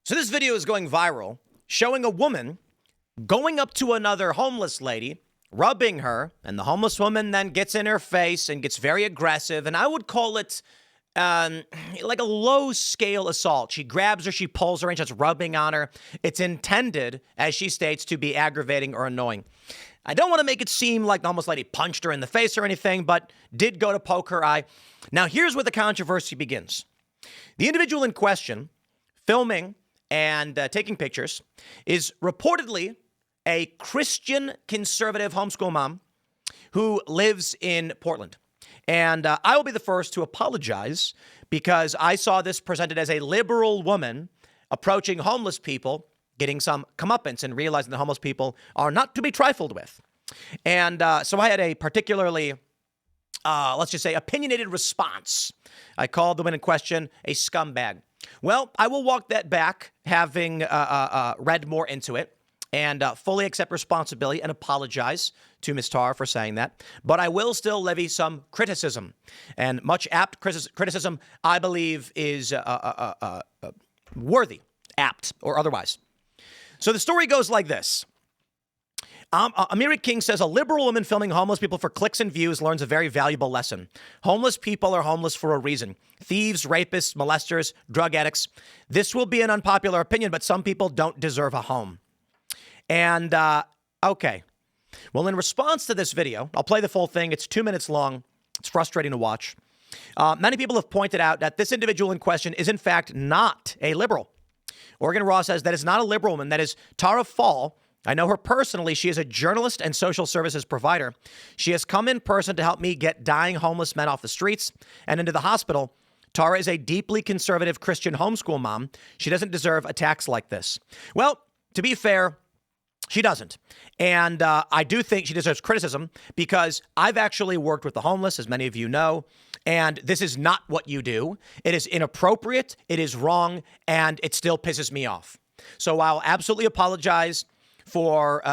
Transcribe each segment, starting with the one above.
So this video is going viral, showing a woman going up to another homeless lady, rubbing her, and the homeless woman then gets in her face and gets very aggressive. And I would call it like a low-scale assault. She grabs her, she pulls her, and starts rubbing on her. It's intended, as she states, to be aggravating or annoying. I don't want to make it seem like the homeless lady punched her in the face or anything, but did go to poke her eye. Now, here's where the controversy begins. The individual in question, filming and taking pictures, is reportedly a Christian conservative homeschool mom who lives in Portland. And I will be the first to apologize because I saw this presented as a liberal woman approaching homeless people, getting some comeuppance and realizing that homeless people are not to be trifled with. And so I had a particularly, let's just say, opinionated response. I called the woman in question a scumbag. Well, I will walk that back, having read more into it, and fully accept responsibility and apologize to Ms. Tara for saying that. But I will still levy some criticism. And much apt criticism, I believe, is worthy, apt, or otherwise. So the story goes like this. Amiri King says a liberal woman filming homeless people for clicks and views learns a very valuable lesson. Homeless people are homeless for a reason. Thieves, rapists, molesters, drug addicts. This will be an unpopular opinion, but some people don't deserve a home. And, okay. Well, in response to this video, I'll play the full thing. It's 2 minutes long. It's frustrating to watch. Many people have pointed out that this individual in question is, in fact, not a liberal. Oregon Raw says that is not a liberal woman. That is Tara Fall. I know her personally. She is a journalist and social services provider. She has come in person to help me get dying homeless men off the streets and into the hospital. Tara is a deeply conservative Christian homeschool mom. She doesn't deserve attacks like this. Well, to be fair, she doesn't. And I do think she deserves criticism because I've actually worked with the homeless, as many of you know, and this is not what you do. It is inappropriate, it is wrong, and it still pisses me off. So I'll absolutely apologize for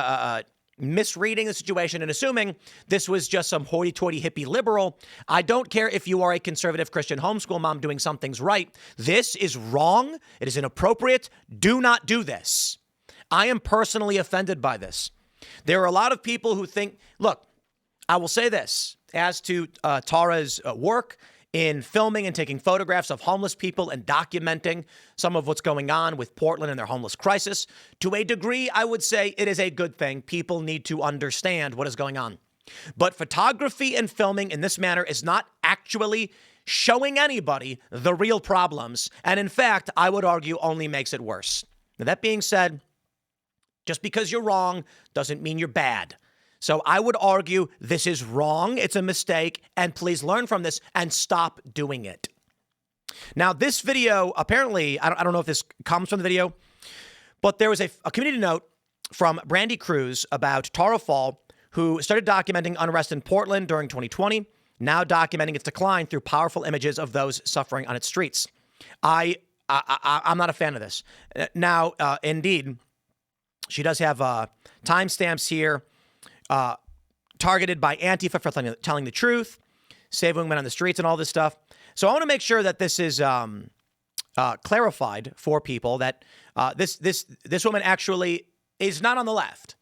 misreading the situation and assuming this was just some hoity-toity hippie liberal. I don't care if you are a conservative Christian homeschool mom doing some things right. This is wrong. It is inappropriate. Do not do this. I am personally offended by this. There are a lot of people who think, look, I will say this as to Tara's work in filming and taking photographs of homeless people and documenting some of what's going on with Portland and their homeless crisis. To a degree, I would say it is a good thing. People need to understand what is going on. But photography and filming in this manner is not actually showing anybody the real problems. And in fact, I would argue only makes it worse. Now, that being said, just because you're wrong doesn't mean you're bad. So I would argue this is wrong. It's a mistake. And please learn from this and stop doing it. Now, this video, apparently, I don't know if this comes from the video, but there was a community note from Brandy Cruz about Tara Fall, who started documenting unrest in Portland during 2020, now documenting its decline through powerful images of those suffering on its streets. I'm not a fan of this. Now, indeed, she does have timestamps here, targeted by Antifa for telling the truth, saving women on the streets and all this stuff. So I want to make sure that this is clarified for people that this woman actually is not on the left.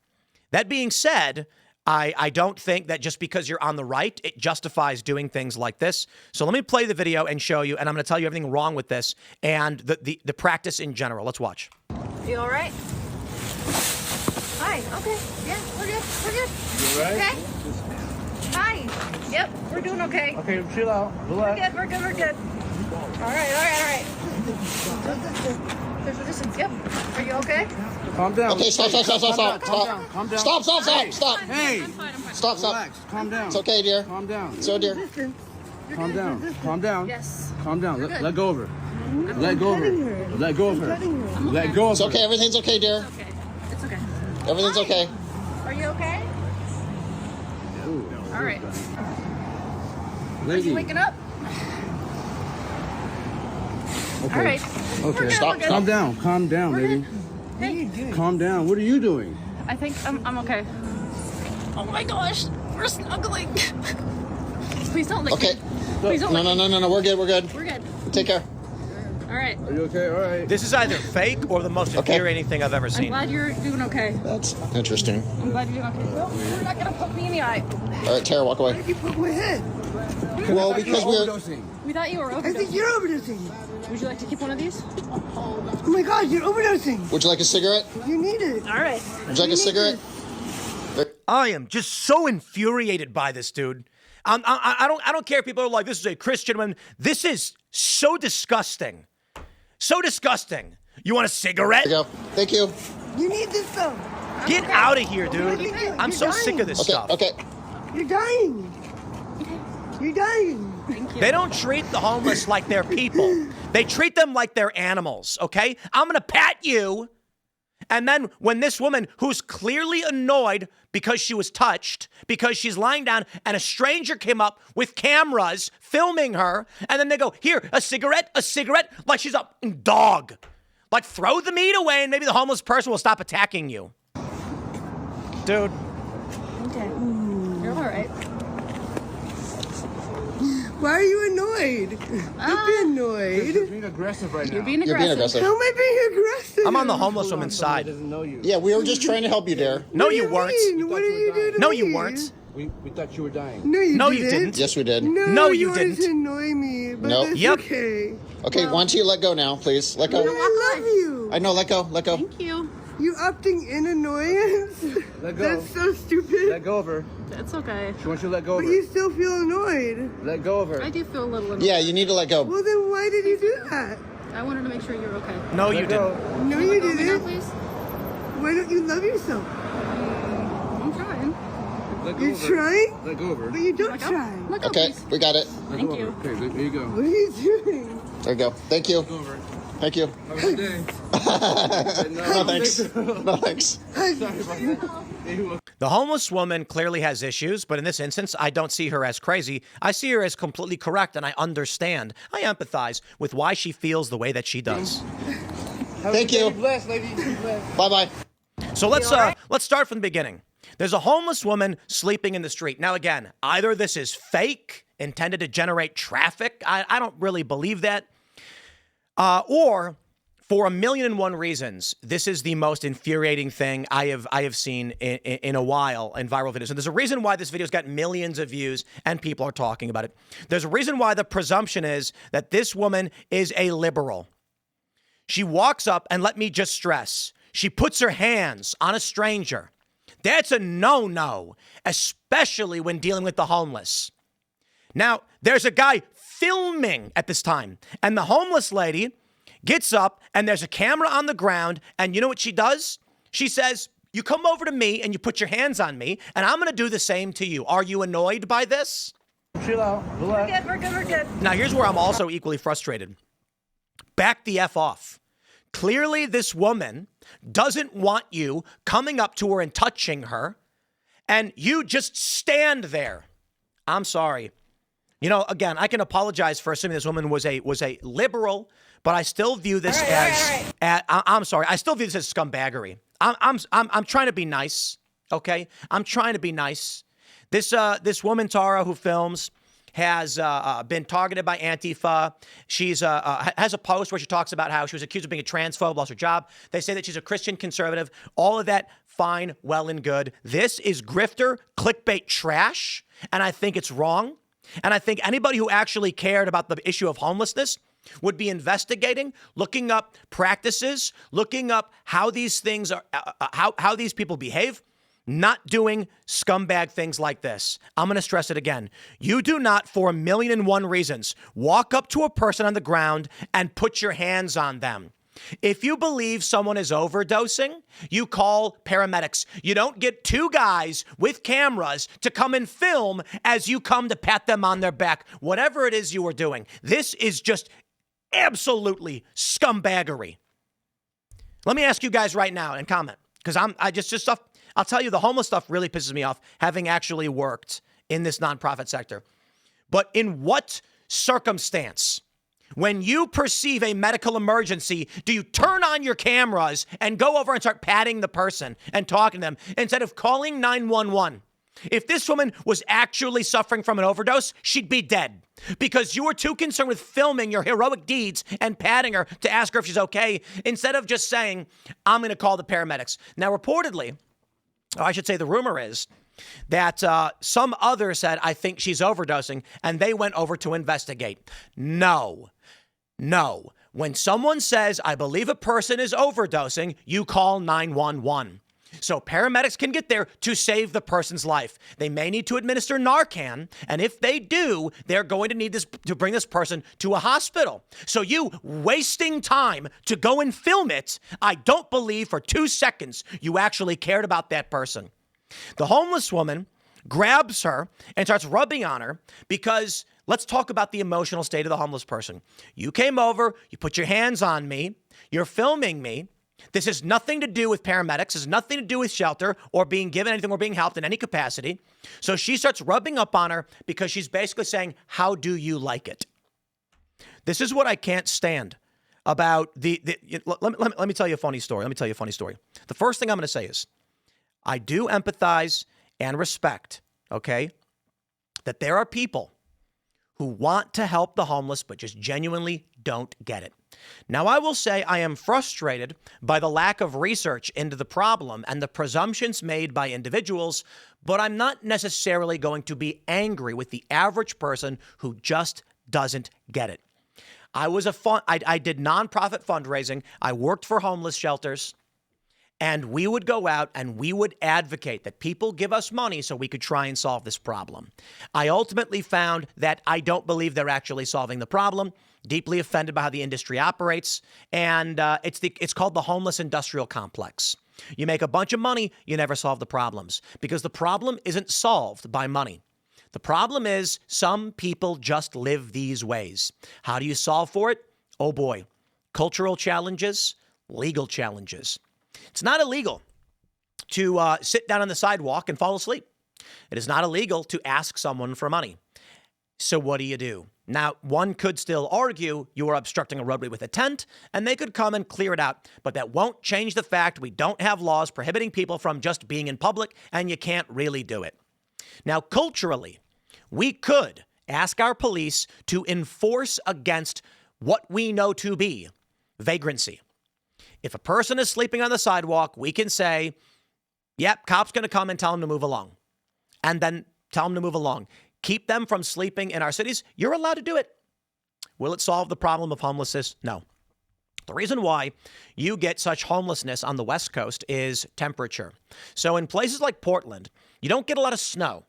That being said, I don't think that just because you're on the right, it justifies doing things like this. So let me play the video and show you, and I'm going to tell you everything wrong with this and the practice in general. Let's watch. You all right? Hi. Okay. Yeah, we're good. We're good. You all right? Okay. Hi. Yep, we're doing okay. Okay, chill out. Relax. We're good. We're good. All right. There's a distance. Yep. Are you okay? Calm down. Okay, stop. Calm down. Stop. Hey. Stop. Relax. Calm down. It's okay, dear. Calm down. So, dear. Calm down. Calm down. Yes. Calm down. Let go of her. Let go of her. Let go of her. Let go of It's her. okay. Everything's okay, dear. Okay. It's okay. Everything's okay. Are you okay? All right. Are Lady. you waking up? Okay. All right. Okay. Stop. Calm down. Calm down, We're lady. Hey. Calm down. What are you doing? I think I'm okay. Oh my gosh, we're snuggling. Please don't lick Okay. me. Please don't lick me. No. We're good. We're good. Take care. All All right. Are you okay? All right. This is either fake or the most infuriating thing I've ever I'm seen. glad you're doing okay. That's interesting. I'm glad you're doing okay. Well, you're not gonna poke me in the eye. All right, Tara, walk away. You poke my head. Well, because we're... overdosing. We thought you were I think overdosing. you're overdosing. Would you like to keep one of these? Oh my God, you're overdosing. Would you like a cigarette? You need it. All right. Would you like a cigarette? I am just so infuriated by this dude. I don't care if people are like, this is a Christian woman. This is so disgusting. So disgusting. You want a cigarette? There you go. Thank you. You need this stuff. Get out of here, dude. You're I'm so sick of this Okay, stuff. okay. You're dying. You're dying. Thank you. They don't treat the homeless like they're people. They treat them like they're animals, okay? I'm going to pat you. And then when this woman, who's clearly annoyed because she was touched, because she's lying down, and a stranger came up with cameras filming her, and then they go, here, a cigarette, like she's a dog. Like, throw the meat away, and maybe the homeless person will stop attacking you. Dude. Okay. You're all right. Why are you annoyed? Don't be annoyed. You're being aggressive right now. You're being You're being aggressive. aggressive. How am I being aggressive? I'm on the homeless woman's Somebody side. doesn't know you. Yeah, we were just trying to help you, Dare. No, What do you weren't. mean? What did you do to No, me? you weren't. We thought you were dying. No, you You didn't. Yes, we did. No, you you wanted didn't. to annoy me, but Nope. that's Yep. okay. Okay, why don't you let go now, please? Let go. I love you. I know, let go, let go. Thank you. You opting in annoyance? Let go. That's so stupid. Let go of her. It's okay. She wants you to let go But of her. you still feel annoyed. Let go of her. I do feel a little annoyed. Yeah, you need to let go. Well, then why did you do that? I wanted to make sure you're okay. No, you Let didn't. go. No, you Let go of me now, didn't. please. Why don't you love yourself? I'm trying. Let go You're of her. trying, Let go of her. but you don't Let go. try. Let go, Okay, please. we got it. Let Thank go of you. her. Okay, there you go. What are you doing? There you go. Thank you. Let go of her. Thank you. Have a good day. No, thanks. No, thanks. Sorry about that. You were- The homeless woman clearly has issues, but in this instance, I don't see her as crazy. I see her as completely correct, and I understand. I empathize with why she feels the way that she does. Thank you. Be blessed, lady. Be blessed. Bye-bye. So let's start from the beginning. There's a homeless woman sleeping in the street. Now, again, either this is fake, intended to generate traffic. I don't really believe that. Or for 1,000,001 reasons, this is the most infuriating thing I have seen in a while in viral videos. And there's a reason why this video's got millions of views and people are talking about it. There's a reason why the presumption is that this woman is a liberal. She walks up, and let me just stress, she puts her hands on a stranger. That's a no-no, especially when dealing with the homeless. Now, there's a guy filming at this time, and the homeless lady gets up, and there's a camera on the ground, and you know what she does? She says, you come over to me, and you put your hands on me, and I'm going to do the same to you. Are you annoyed by this? Chill out. Relax. We're good. Now, here's where I'm also equally frustrated. Back the F off. Clearly, this woman doesn't want you coming up to her and touching her, and you just stand there. I'm sorry. You know, again, I can apologize for assuming this woman was a liberal, but I still view this I'm sorry. I still view this as scumbaggery. I'm trying to be nice. Okay, I'm trying to be nice. This woman Tara who films has been targeted by Antifa. She's has a post where she talks about how she was accused of being a transphobe, lost her job. They say that she's a Christian conservative. All of that, fine, well and good. This is grifter, clickbait trash, and I think it's wrong. And I think anybody who actually cared about the issue of homelessness would be investigating, looking up practices, looking up how these things are, how these people behave. Not doing scumbag things like this. I'm going to stress it again. You do not, for 1,000,001 reasons, walk up to a person on the ground and put your hands on them. If you believe someone is overdosing, you call paramedics. You don't get two guys with cameras to come and film as you come to pat them on their back. Whatever it is you are doing, this is just absolutely scumbaggery. Let me ask you guys right now and comment, because I just stuff. I'll tell you, the homeless stuff really pisses me off, having actually worked in this nonprofit sector. But in what circumstance, when you perceive a medical emergency, do you turn on your cameras and go over and start patting the person and talking to them instead of calling 911? If this woman was actually suffering from an overdose, she'd be dead because you were too concerned with filming your heroic deeds and patting her to ask her if she's okay instead of just saying, I'm going to call the paramedics. Now, reportedly, or I should say the rumor is that some others said, I think she's overdosing, and they went over to investigate. No. When someone says, I believe a person is overdosing, you call 911. So paramedics can get there to save the person's life. They may need to administer Narcan, and if they do, they're going to need this to bring this person to a hospital. So you wasting time to go and film it, I don't believe for 2 seconds you actually cared about that person. The homeless woman grabs her and starts rubbing on her because let's talk about the emotional state of the homeless person. You came over, you put your hands on me, you're filming me. This has nothing to do with paramedics. This has nothing to do with shelter or being given anything or being helped in any capacity. So she starts rubbing up on her because she's basically saying, how do you like it? This is what I can't stand about let me tell you a funny story. The first thing I'm going to say is I do empathize and respect, okay, that there are people who want to help the homeless but just genuinely don't get it. Now, I will say I am frustrated by the lack of research into the problem and the presumptions made by individuals, but I'm not necessarily going to be angry with the average person who just doesn't get it. I did nonprofit fundraising. I worked for homeless shelters, and we would go out and we would advocate that people give us money so we could try and solve this problem. I ultimately found that I don't believe they're actually solving the problem. Deeply offended by how the industry operates, and it's called the homeless industrial complex. You make a bunch of money, you never solve the problems because the problem isn't solved by money. The problem is some people just live these ways. How do you solve for it? Oh boy, cultural challenges, legal challenges. It's not illegal to sit down on the sidewalk and fall asleep. It is not illegal to ask someone for money. So what do? Now, one could still argue you are obstructing a roadway with intent, and they could come and clear it out. But that won't change the fact we don't have laws prohibiting people from just being in public, and you can't really do it. Now, culturally, we could ask our police to enforce against what we know to be vagrancy. If a person is sleeping on the sidewalk, we can say, yep, cop's going to come and tell them to move along. And then tell them to move along. Keep them from sleeping in our cities. You're allowed to do it. Will it solve the problem of homelessness? No. The reason why you get such homelessness on the West Coast is temperature. So in places like Portland, you don't get a lot of snow.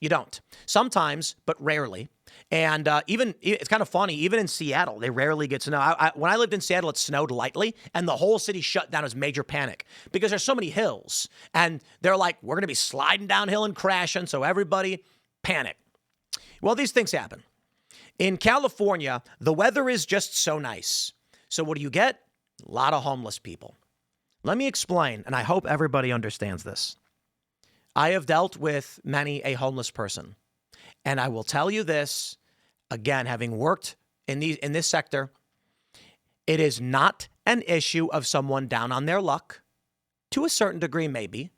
You don't. Sometimes, but rarely. And even it's kind of funny, even in Seattle, they rarely get snow. When I lived in Seattle, it snowed lightly, and the whole city shut down as major panic because there's so many hills. And they're like, we're going to be sliding downhill and crashing, so everybody panic. Well, these things happen. In California, the weather is just so nice. So what do you get? A lot of homeless people. Let me explain, and I hope everybody understands this. I have dealt with many a homeless person, and I will tell you this, again, having worked in this sector, it is not an issue of someone down on their luck, to a certain degree maybe.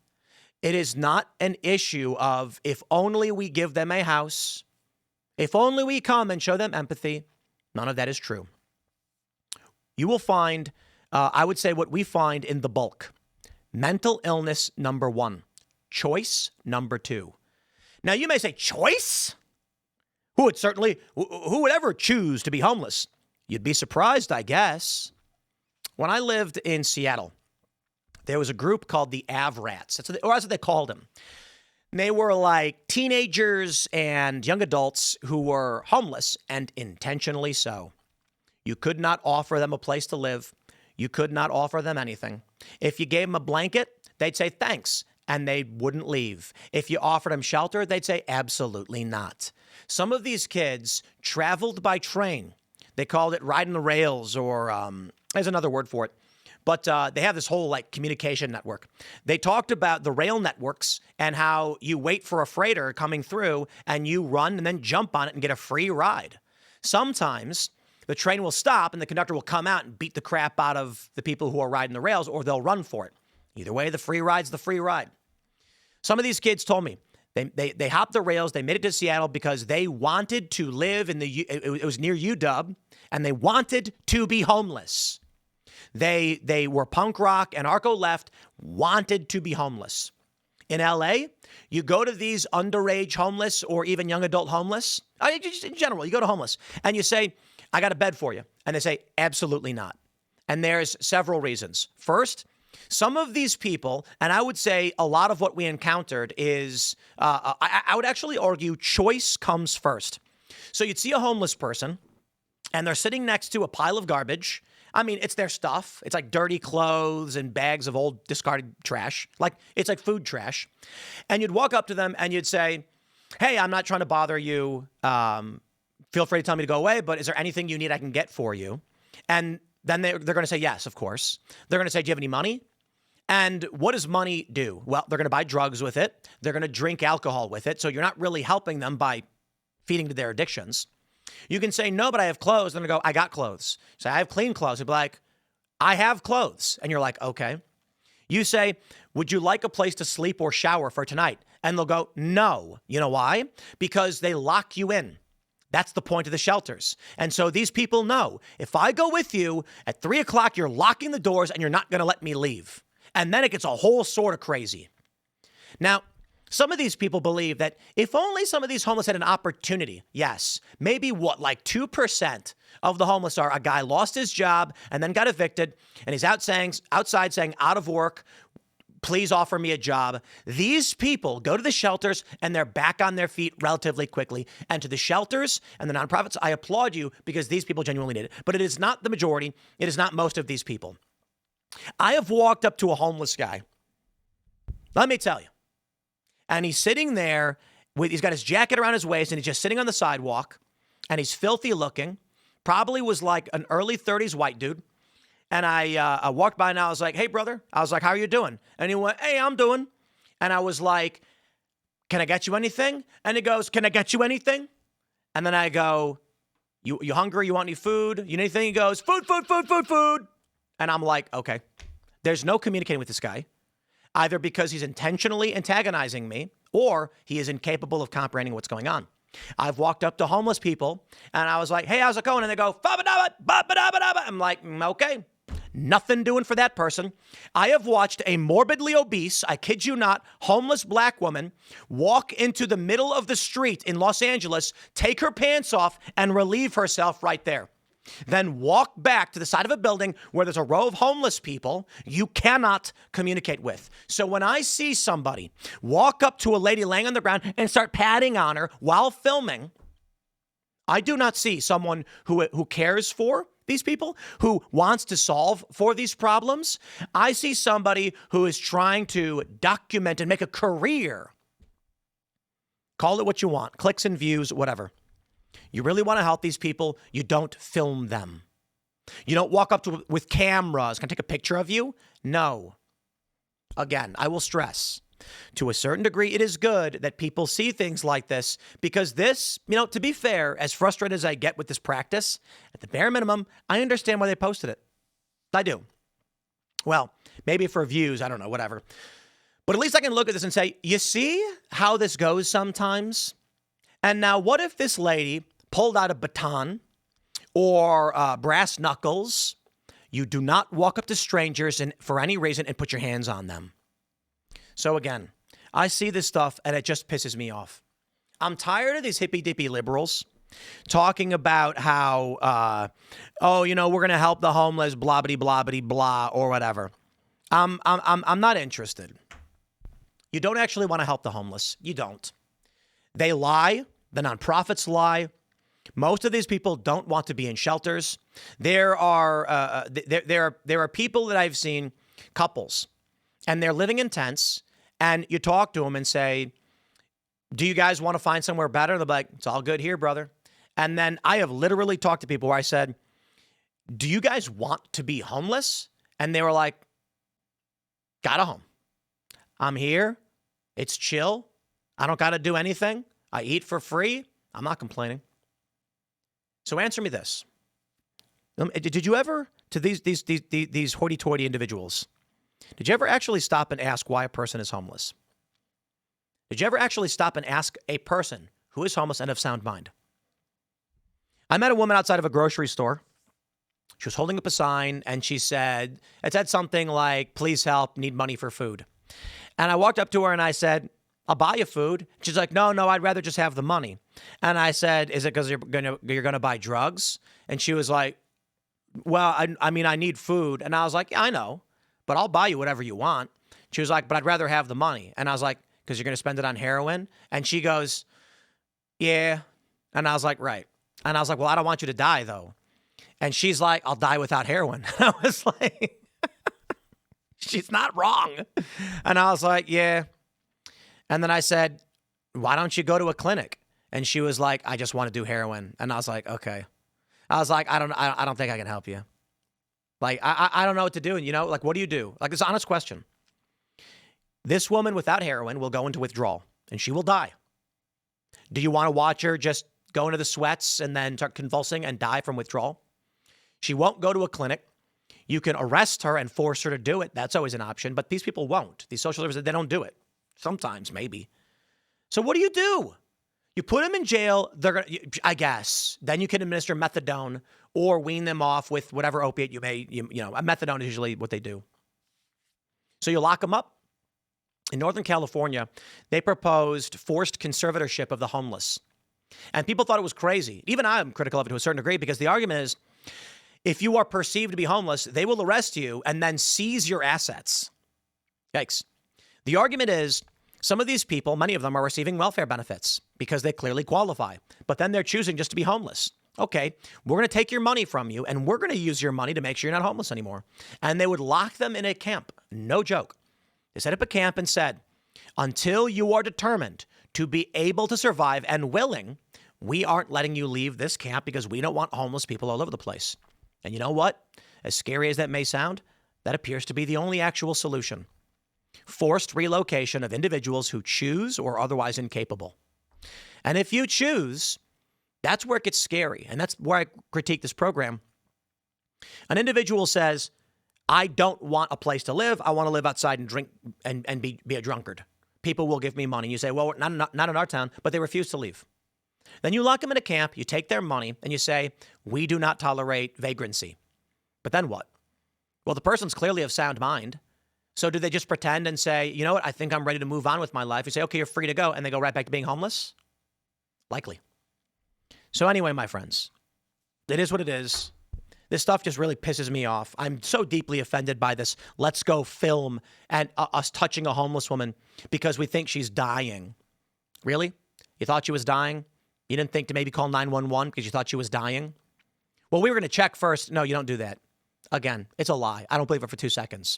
It is not an issue of if only we give them a house, if only we come and show them empathy. None of that is true. You will find, I would say what we find in the bulk, mental illness, number one, choice, number two. Now you may say choice? Who would ever choose to be homeless? You'd be surprised, I guess. When I lived in Seattle, there was a group called the Av-Rats. That's what they called them. They were like teenagers and young adults who were homeless, and intentionally so. You could not offer them a place to live. You could not offer them anything. If you gave them a blanket, they'd say thanks, and they wouldn't leave. If you offered them shelter, they'd say absolutely not. Some of these kids traveled by train. They called it riding the rails, or there's another word for it. But they have this whole communication network. They talked about the rail networks and how you wait for a freighter coming through and you run and then jump on it and get a free ride. Sometimes the train will stop and the conductor will come out and beat the crap out of the people who are riding the rails, or they'll run for it. Either way, the free ride's the free ride. Some of these kids told me They hopped the rails. They made it to Seattle because they wanted to live in it was near UW, and they wanted to be homeless. They were punk rock and Arco left, wanted to be homeless. In LA, you go to these underage homeless or even young adult homeless, just in general, you go to homeless and you say, I got a bed for you. And they say, absolutely not. And there's several reasons. First, some of these people, and I would say a lot of what we encountered is, I would actually argue choice comes first. So you'd see a homeless person and they're sitting next to a pile of garbage. I mean, it's their stuff. It's like dirty clothes and bags of old discarded trash. It's like food trash. And you'd walk up to them and you'd say, hey, I'm not trying to bother you. Feel free to tell me to go away, but is there anything you need I can get for you? And then they're going to say yes, of course. They're going to say, do you have any money? And what does money do? Well, they're going to buy drugs with it. They're going to drink alcohol with it. So you're not really helping them by feeding to their addictions. You can say, no, but I have clothes. And they go, I got clothes. Say, I have clean clothes. They'd be like, I have clothes. And you're like, okay. You say, would you like a place to sleep or shower for tonight? And they'll go, no. You know why? Because they lock you in. That's the point of the shelters. And so these people know, if I go with you at 3 o'clock, you're locking the doors and you're not going to let me leave. And then it gets a whole sort of crazy. Now, some of these people believe that if only some of these homeless had an opportunity, yes, maybe like 2% of the homeless are a guy lost his job and then got evicted and he's outside saying, out of work, please offer me a job. These people go to the shelters and they're back on their feet relatively quickly. And to the shelters and the nonprofits, I applaud you because these people genuinely need it. But it is not the majority. It is not most of these people. I have walked up to a homeless guy. Let me tell you. And he's sitting there he's got his jacket around his waist and he's just sitting on the sidewalk and he's filthy looking. Probably was like an early 30s white dude. And I walked by and I was like, hey, brother. I was like, how are you doing? And he went, hey, I'm doing. And I was like, can I get you anything? And he goes, can I get you anything? And then I go, you hungry? You want any food? You need anything? He goes, food, food, food, food, food. And I'm like, okay. There's no communicating with this guy, either because he's intentionally antagonizing me or he is incapable of comprehending what's going on. I've walked up to homeless people and I was like, hey, how's it going? And they go, ba-ba-da-ba-ba-ba-da-ba-da-ba. I'm like, okay. Nothing doing for that person. I have watched a morbidly obese, I kid you not, homeless black woman walk into the middle of the street in Los Angeles, take her pants off, and relieve herself right there. Then walk back to the side of a building where there's a row of homeless people you cannot communicate with. So when I see somebody walk up to a lady laying on the ground and start patting on her while filming, I do not see someone who cares for these people, who wants to solve for these problems. I see somebody who is trying to document and make a career. Call it what you want, clicks and views, whatever. You really want to help these people, you don't film them. You don't walk up to with cameras. Can I take a picture of you? No. Again, I will stress, to a certain degree, it is good that people see things like this because this, to be fair, as frustrated as I get with this practice, at the bare minimum, I understand why they posted it. I do. Well, maybe for views, I don't know, whatever. But at least I can look at this and say, you see how this goes sometimes? And now what if this lady pulled out a baton or brass knuckles? You do not walk up to strangers and for any reason and put your hands on them. So again, I see this stuff and it just pisses me off. I'm tired of these hippy-dippy liberals talking about how, we're going to help the homeless, blah-bitty-blah-bitty-blah, or whatever. I'm not interested. You don't actually want to help the homeless. You don't. They lie. The nonprofits lie. Most of these people don't want to be in shelters. There are people that I've seen, couples, and they're living in tents, and you talk to them and say, do you guys want to find somewhere better? They're like, it's all good here, brother. And then I have literally talked to people where I said, do you guys want to be homeless? And they were like, got a home. I'm here. It's chill. I don't got to do anything. I eat for free. I'm not complaining. So answer me this. Did you ever, to these hoity-toity individuals, did you ever actually stop and ask why a person is homeless? Did you ever actually stop and ask a person who is homeless and of sound mind? I met a woman outside of a grocery store. She was holding up a sign and it said something like, please help, need money for food. And I walked up to her and I said, I'll buy you food. She's like, no, I'd rather just have the money. And I said, is it because you're gonna buy drugs? And she was like, well, I mean, I need food. And I was like, yeah, I know, but I'll buy you whatever you want. She was like, but I'd rather have the money. And I was like, because you're going to spend it on heroin? And she goes, yeah. And I was like, right. And I was like, well, I don't want you to die, though. And she's like, I'll die without heroin. And I was like, she's not wrong. And I was like, yeah. And then I said, why don't you go to a clinic? And she was like, I just want to do heroin. And I was like, okay. I was like, I don't think I can help you. Like, I don't know what to do. And, like, what do you do? Like, it's an honest question. This woman without heroin will go into withdrawal and she will die. Do you want to watch her just go into the sweats and then start convulsing and die from withdrawal? She won't go to a clinic. You can arrest her and force her to do it. That's always an option. But these people won't. These social services, they don't do it. Sometimes, maybe. So what do? You put them in jail. I guess. Then you can administer methadone or wean them off with whatever opiate methadone is usually what they do. So you lock them up. In Northern California, they proposed forced conservatorship of the homeless. And people thought it was crazy. Even I'm critical of it to a certain degree because the argument is if you are perceived to be homeless, they will arrest you and then seize your assets. Yikes. The argument is some of these people, many of them are receiving welfare benefits because they clearly qualify, but then they're choosing just to be homeless. Okay, we're going to take your money from you and we're going to use your money to make sure you're not homeless anymore. And they would lock them in a camp. No joke. They set up a camp and said, until you are determined to be able to survive and willing, we aren't letting you leave this camp because we don't want homeless people all over the place. And you know what? As scary as that may sound, that appears to be the only actual solution. Forced relocation of individuals who choose or otherwise incapable. And if you choose, that's where it gets scary. And that's where I critique this program. An individual says, I don't want a place to live. I want to live outside and drink and be a drunkard. People will give me money. You say, well, not in our town, but they refuse to leave. Then you lock them in a camp, you take their money, and you say, we do not tolerate vagrancy. But then what? Well, the person's clearly of sound mind. So do they just pretend and say, you know what, I think I'm ready to move on with my life. You say, okay, you're free to go. And they go right back to being homeless? Likely. So anyway, my friends, it is what it is. This stuff just really pisses me off. I'm so deeply offended by this let's go film and us touching a homeless woman because we think she's dying. Really? You thought she was dying? You didn't think to maybe call 911 because you thought she was dying? Well, we were going to check first. No, you don't do that. Again, it's a lie. I don't believe it for 2 seconds.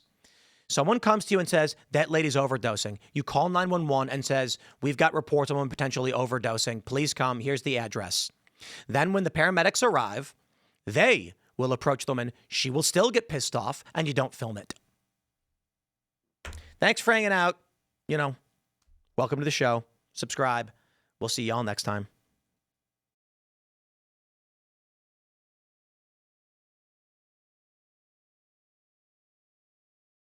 Someone comes to you and says, that lady's overdosing. You call 911 and says, we've got reports of a woman potentially overdosing. Please come. Here's the address. Then when the paramedics arrive, they will approach the woman. She will still get pissed off and you don't film it. Thanks for hanging out. Welcome to the show. Subscribe. We'll see y'all next time.